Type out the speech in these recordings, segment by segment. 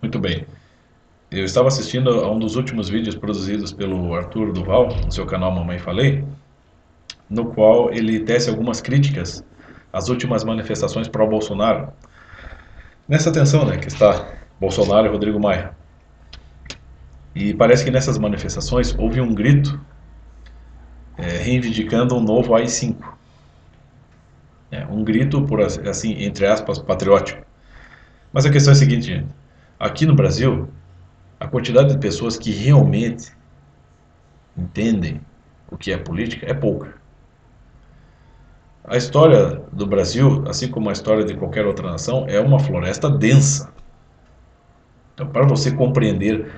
Muito bem. Eu estava assistindo a um dos últimos vídeos produzidos pelo Arthur Duval, no seu canal Mamãe Falei, no qual ele tece algumas críticas às últimas manifestações pró-Bolsonaro. Nessa tensão, né, que está Bolsonaro e Rodrigo Maia. E parece que nessas manifestações houve um grito reivindicando um novo AI-5. Um grito, por assim, entre aspas, patriótico. Mas a questão é a seguinte, gente. Aqui no Brasil, a quantidade de pessoas que realmente entendem o que é política é pouca. A história do Brasil, assim como a história de qualquer outra nação, é uma floresta densa. Então, para você compreender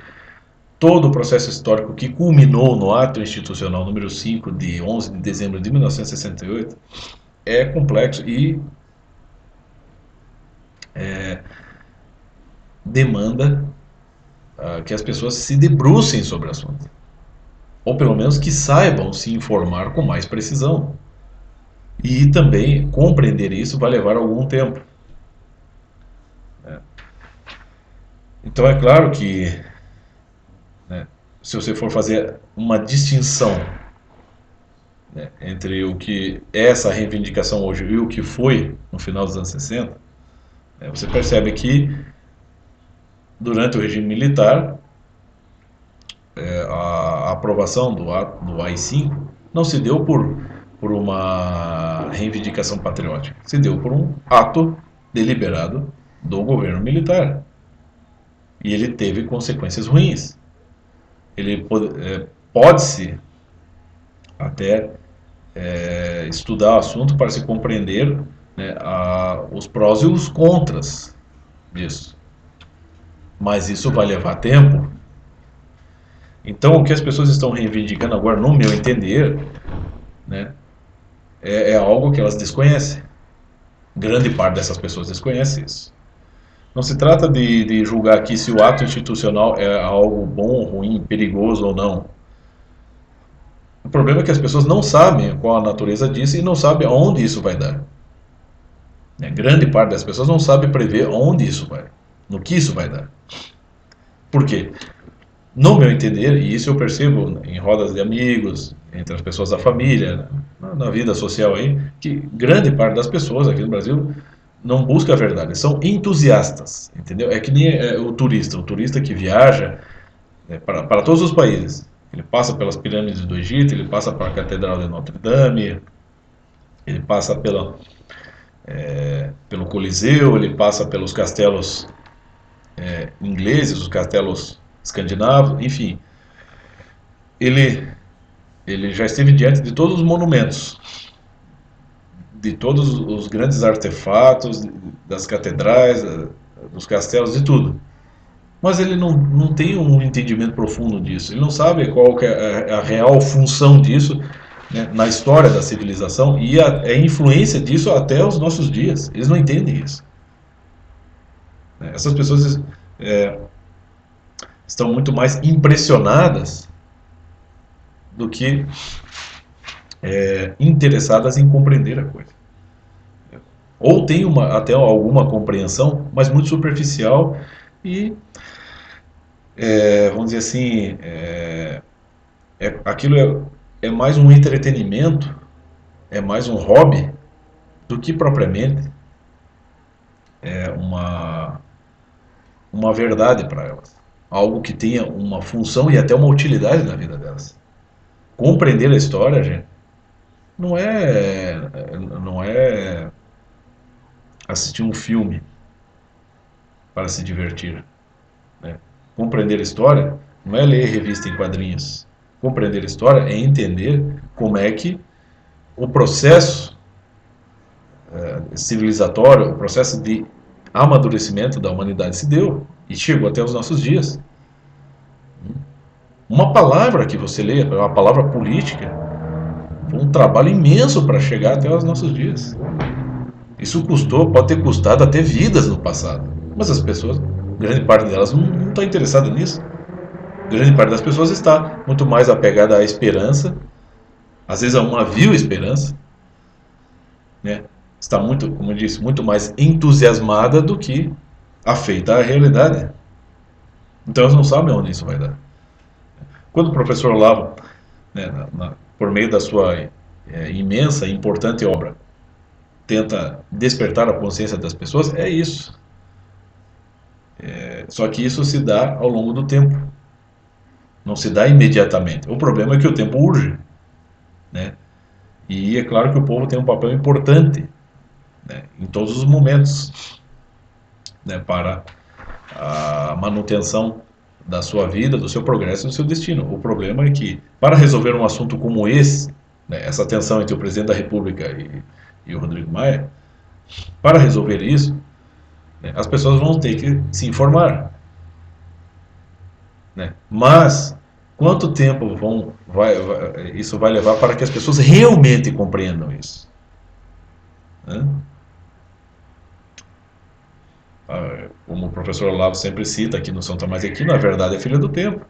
todo o processo histórico que culminou no ato institucional número 5 de 11 de dezembro de 1968, é complexo e demanda que as pessoas se debrucem sobre o assunto. Ou pelo menos que saibam se informar com mais precisão. E também compreender isso vai levar algum tempo. Então é claro que, né, se você for fazer uma distinção, né, entre o que é essa reivindicação hoje e o que foi no final dos anos 60, você percebe que durante o regime militar a aprovação do AI-5 não se deu por uma reivindicação patriótica, se deu por um ato deliberado do governo militar. E ele teve consequências ruins. Ele pode-se até estudar o assunto para se compreender, né, os prós e os contras disso. Mas isso vai levar tempo. Então, o que as pessoas estão reivindicando agora, no meu entender, né, é algo que elas desconhecem. Grande parte dessas pessoas desconhece isso. Não se trata de julgar aqui se o ato institucional é algo bom, ruim, perigoso ou não. O problema é que as pessoas não sabem qual a natureza disso e não sabem aonde isso vai dar. Grande parte das pessoas não sabe prever onde isso vai, no que isso vai dar. Por quê? No meu entender, e isso eu percebo em rodas de amigos, entre as pessoas da família, na vida social aí, que grande parte das pessoas aqui no Brasil não busca a verdade, são entusiastas, entendeu? É que nem o turista que viaja para todos os países. Ele passa pelas pirâmides do Egito, ele passa para a Catedral de Notre Dame, ele passa pelo Coliseu, ele passa pelos castelos ingleses, os castelos escandinavos, enfim. Ele, ele já esteve diante de todos os monumentos, de todos os grandes artefatos, das catedrais, dos castelos, de tudo. Mas ele não tem um entendimento profundo disso. Ele não sabe qual que é a real função disso, né, na história da civilização e a influência disso até os nossos dias. Eles não entendem isso. Essas pessoas é, estão muito mais impressionadas do que interessadas em compreender a coisa. Ou tem até alguma compreensão, mas muito superficial e, vamos dizer assim, aquilo é mais um entretenimento, é mais um hobby do que propriamente uma verdade para elas. Algo que tenha uma função e até uma utilidade na vida delas. Compreender a história, gente, não é assistir um filme para se divertir. Né? Compreender a história não é ler revista em quadrinhos. Compreender a história é entender como é que o processo civilizatório, o processo de amadurecimento da humanidade se deu e chegou até os nossos dias. Uma palavra que você lê, uma palavra política, foi um trabalho imenso para chegar até os nossos dias. Isso custou, pode ter custado até vidas no passado. Mas as pessoas, grande parte delas, não está interessada nisso. Grande parte das pessoas está muito mais apegada à esperança, às vezes a uma vil esperança, né? Está muito, como eu disse, muito mais entusiasmada do que afeita à realidade. Então eles não sabem onde isso vai dar. Quando o professor Olavo, né, por meio da sua imensa e importante obra, tenta despertar a consciência das pessoas, é isso. Só que isso se dá ao longo do tempo, não se dá imediatamente. O problema é que o tempo urge, né? E é claro que o povo tem um papel importante, né, em todos os momentos, né, para a manutenção da sua vida, do seu progresso e do seu destino. O problema é que, para resolver um assunto como esse, né, essa tensão entre o presidente da República e o Rodrigo Maia, para resolver isso, né, as pessoas vão ter que se informar. Né? Mas, quanto tempo isso vai levar para que as pessoas realmente compreendam isso? Né? Como o professor Olavo sempre cita aqui no São Tomás de Aquino, a verdade é filha do tempo.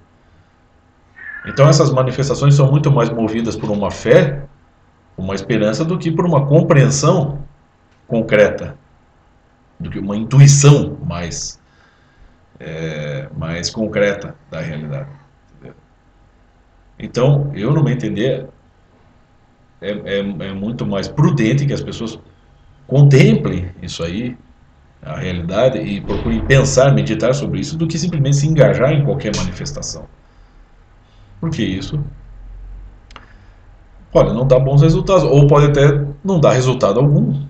Então essas manifestações são muito mais movidas por uma fé, uma esperança, do que por uma compreensão concreta, do que uma intuição mais concreta da realidade. Então, eu, no meu entender, é muito mais prudente que as pessoas contemplem isso aí, a realidade, e procurem pensar, meditar sobre isso, do que simplesmente se engajar em qualquer manifestação. Porque isso pode não dar bons resultados, ou pode até não dar resultado algum.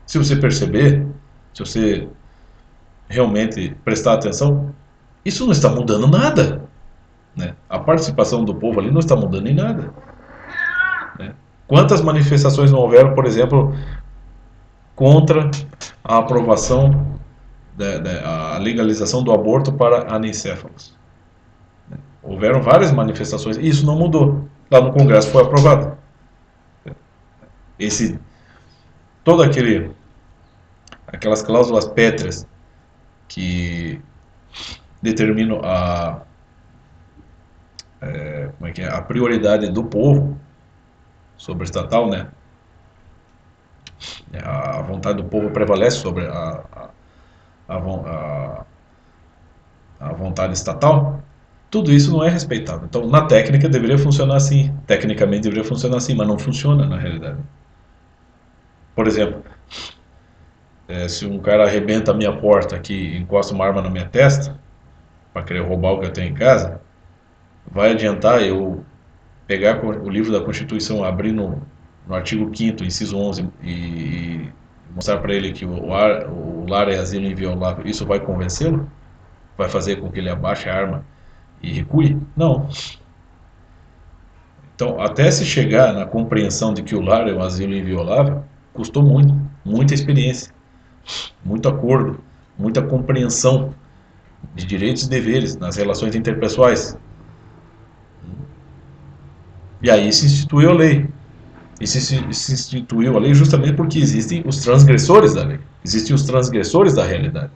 Se você perceber, se você realmente prestar atenção, isso não está mudando nada. Né? A participação do povo ali não está mudando em nada. Né? Quantas manifestações não houveram, por exemplo, contra a aprovação a legalização do aborto para anencéfalos? Houveram várias manifestações e isso não mudou. Lá no Congresso foi aprovado. Esse, todo aquelas cláusulas pétreas que determinam como é que é, a prioridade do povo sobre o estatal, né? A vontade do povo prevalece sobre a, a vontade estatal. Tudo isso não é respeitado. Então, na técnica deveria funcionar assim, tecnicamente deveria funcionar assim, mas não funciona na realidade. Por exemplo, se um cara arrebenta a minha porta aqui e encosta uma arma na minha testa para querer roubar o que eu tenho em casa, vai adiantar eu pegar o livro da Constituição, abrir no artigo 5º, inciso 11, e mostrar para ele que o lar é asilo inviolável, isso vai convencê-lo? Vai fazer com que ele abaixe a arma e recue? Não. Então, até se chegar na compreensão de que o lar é um asilo inviolável, custou muito, muita experiência, muito acordo, muita compreensão de direitos e deveres nas relações interpessoais. E aí se instituiu a lei. E se instituiu a lei justamente porque existem os transgressores da lei. Existem os transgressores da realidade.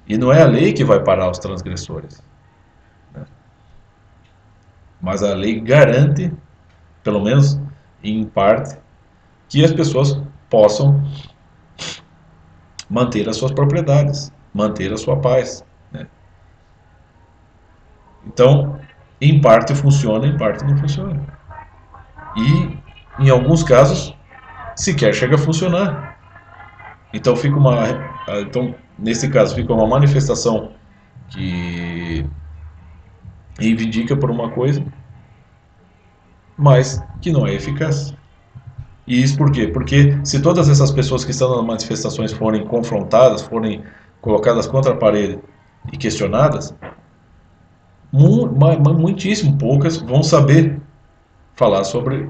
E não é a lei que vai parar os transgressores. Né? Mas a lei garante, pelo menos em parte, que as pessoas possam manter as suas propriedades, manter a sua paz. Né? Então, em parte funciona, em parte não funciona. E, em alguns casos, sequer chega a funcionar. Então, então nesse caso, fica uma manifestação que reivindica por uma coisa, mas que não é eficaz. E isso por quê? Porque se todas essas pessoas que estão nas manifestações forem confrontadas, forem colocadas contra a parede e questionadas, muitíssimo poucas vão saber falar sobre,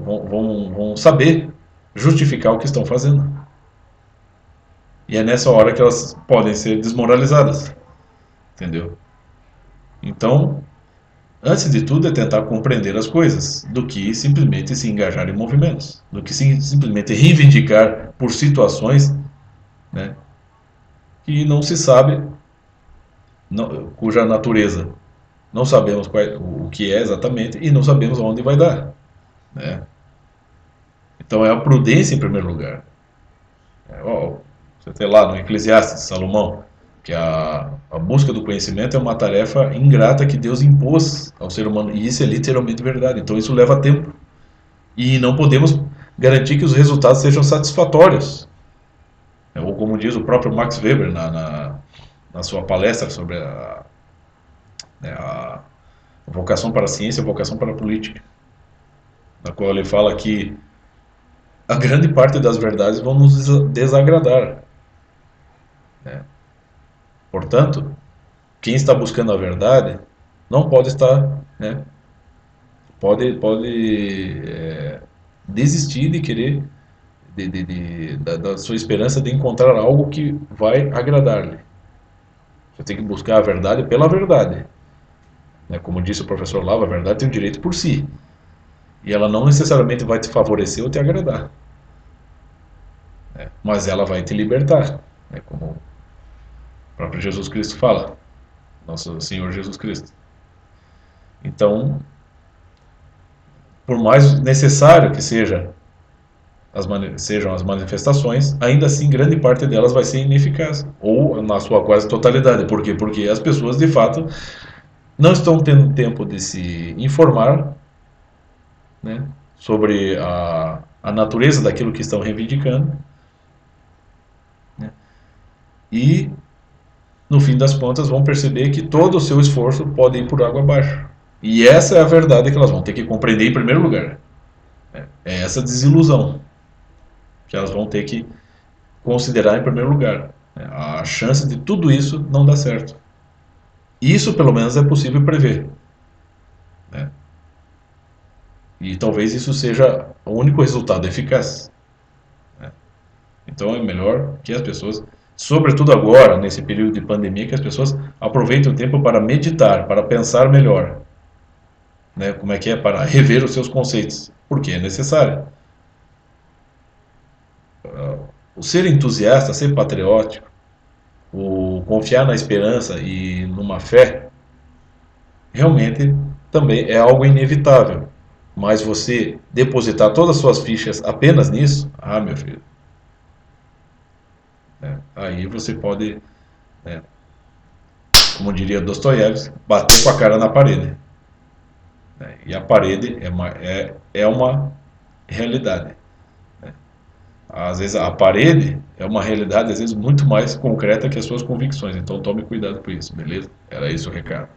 vão saber justificar o que estão fazendo. E é nessa hora que elas podem ser desmoralizadas, entendeu? Então, antes de tudo é tentar compreender as coisas, do que simplesmente se engajar em movimentos, do que simplesmente reivindicar por situações, né, que não se sabe, cuja natureza não sabemos o que é exatamente e não sabemos aonde vai dar. Né? Então é a prudência em primeiro lugar. Você tem lá no Eclesiastes, Salomão. que a busca do conhecimento é uma tarefa ingrata que Deus impôs ao ser humano, e isso é literalmente verdade. Então isso leva tempo. E não podemos garantir que os resultados sejam satisfatórios. Ou como diz o próprio Max Weber na sua palestra sobre a vocação para a ciência e a vocação para a política, na qual ele fala que a grande parte das verdades vão nos desagradar. Né? Portanto, quem está buscando a verdade não pode estar, né, pode desistir de querer, da sua esperança de encontrar algo que vai agradar-lhe. Você tem que buscar a verdade pela verdade. Né? Como disse o professor Lava, a verdade tem o direito por si. E ela não necessariamente vai te favorecer ou te agradar. Né? Mas ela vai te libertar. Né? Como o próprio Jesus Cristo fala. Nosso Senhor Jesus Cristo. Então, por mais necessário que sejam as manifestações, ainda assim grande parte delas vai ser ineficaz, ou na sua quase totalidade. Por quê? Porque as pessoas de fato não estão tendo tempo de se informar, né, sobre a natureza daquilo que estão reivindicando, né, e no fim das contas vão perceber que todo o seu esforço pode ir por água abaixo. E essa é a verdade que elas vão ter que compreender em primeiro lugar. É essa desilusão que elas vão ter que considerar em primeiro lugar. A chance de tudo isso não dar certo. Isso, pelo menos, é possível prever. Né? E talvez isso seja o único resultado eficaz. Né? Então é melhor que as pessoas, sobretudo agora, nesse período de pandemia, que as pessoas aproveitem o tempo para meditar, para pensar melhor. Né? Como é que é? Para rever os seus conceitos. Porque é necessário. O ser entusiasta, ser patriótico, o confiar na esperança e numa fé, realmente também é algo inevitável. Mas você depositar todas as suas fichas apenas nisso, ah, meu filho, né? Aí você pode, né, como diria Dostoiévski, bater com a cara na parede. Né? E a parede é uma realidade. Né? Às vezes a parede é uma realidade, às vezes, muito mais concreta que as suas convicções. Então tome cuidado com isso, beleza? Era isso o recado.